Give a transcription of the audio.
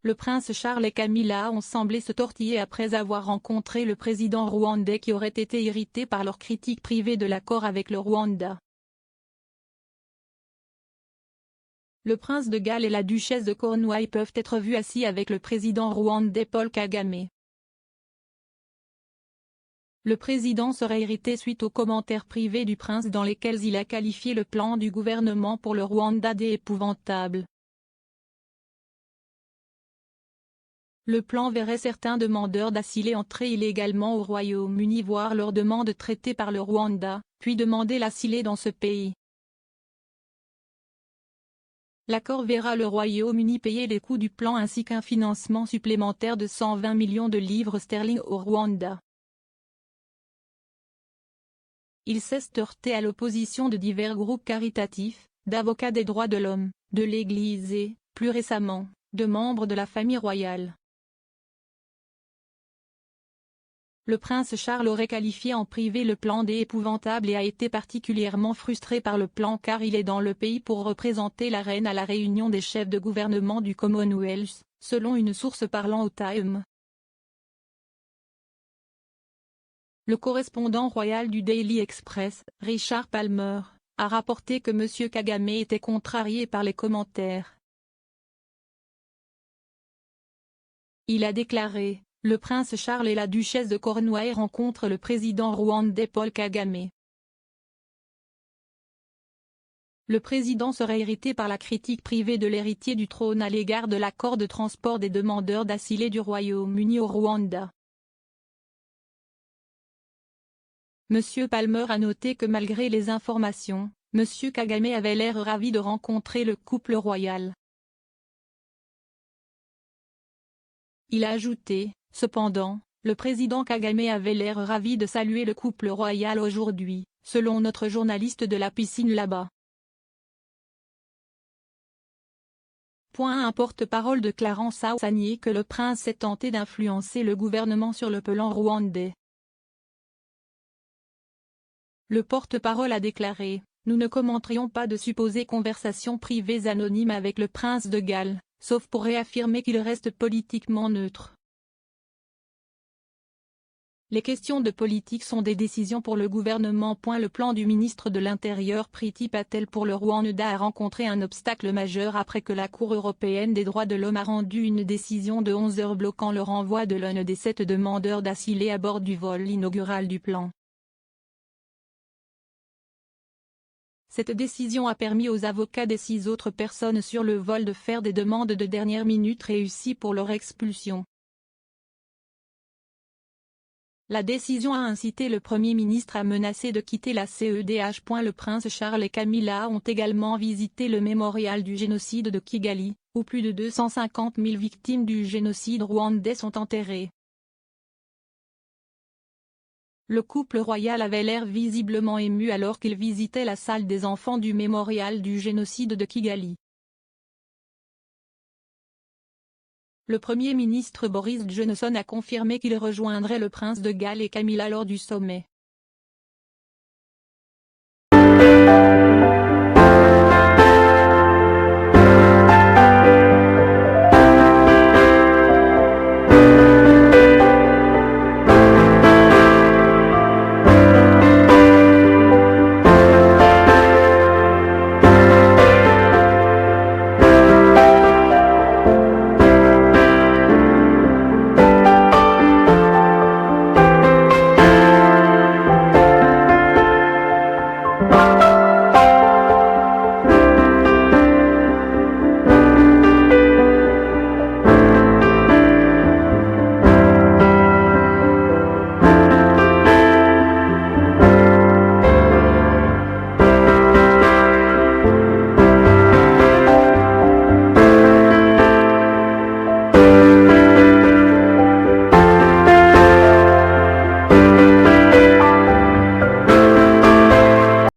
Le prince Charles et Camilla ont semblé se tortiller après avoir rencontré le président rwandais qui aurait été irrité par leur critique privée de l'accord avec le Rwanda. Le prince de Galles et la duchesse de Cornouailles peuvent être vus assis avec le président rwandais Paul Kagame. Le président serait irrité suite aux commentaires privés du prince dans lesquels il a qualifié le plan du gouvernement pour le Rwanda d'épouvantable. Le plan verrait certains demandeurs d'asile entrer illégalement au Royaume-Uni voir leur demande traitée par le Rwanda, puis demander l'asile dans ce pays. L'accord verra le Royaume-Uni payer les coûts du plan ainsi qu'un financement supplémentaire de 120 millions de livres sterling au Rwanda. Il s'est heurté à l'opposition de divers groupes caritatifs, d'avocats des droits de l'homme, de l'Église et, plus récemment, de membres de la famille royale. Le prince Charles aurait qualifié en privé le plan d'épouvantable et a été particulièrement frustré par le plan car il est dans le pays pour représenter la reine à la réunion des chefs de gouvernement du Commonwealth, selon une source parlant au Time. Le correspondant royal du Daily Express, Richard Palmer, a rapporté que M. Kagame était contrarié par les commentaires. Il a déclaré: le prince Charles et la duchesse de Cornouailles rencontrent le président rwandais Paul Kagame. Le président serait irrité par la critique privée de l'héritier du trône à l'égard de l'accord de transport des demandeurs d'asile du Royaume-Uni au Rwanda. M. Palmer a noté que malgré les informations, M. Kagame avait l'air ravi de rencontrer le couple royal. Il a ajouté: cependant, le président Kagame avait l'air ravi de saluer le couple royal aujourd'hui, selon notre journaliste de la piscine là-bas. Un porte-parole de Clarence a nié que le prince ait tenté d'influencer le gouvernement sur le plan rwandais. Le porte-parole a déclaré: nous ne commenterions pas de supposées conversations privées anonymes avec le prince de Galles, sauf pour réaffirmer qu'il reste politiquement neutre. Les questions de politique sont des décisions pour le gouvernement. Le plan du ministre de l'Intérieur Priti Patel pour le Rwanda a rencontré un obstacle majeur après que la Cour européenne des droits de l'homme a rendu une décision de 11 heures bloquant le renvoi de l'un des 7 demandeurs d'asile à bord du vol inaugural du plan. Cette décision a permis aux avocats des 6 autres personnes sur le vol de faire des demandes de dernière minute réussies pour leur expulsion. La décision a incité le Premier ministre à menacer de quitter la CEDH. Le prince Charles et Camilla ont également visité le mémorial du génocide de Kigali, où plus de 250 000 victimes du génocide rwandais sont enterrées. Le couple royal avait l'air visiblement ému alors qu'il visitait la salle des enfants du mémorial du génocide de Kigali. Le Premier ministre Boris Johnson a confirmé qu'il rejoindrait le prince de Galles et Camilla lors du sommet.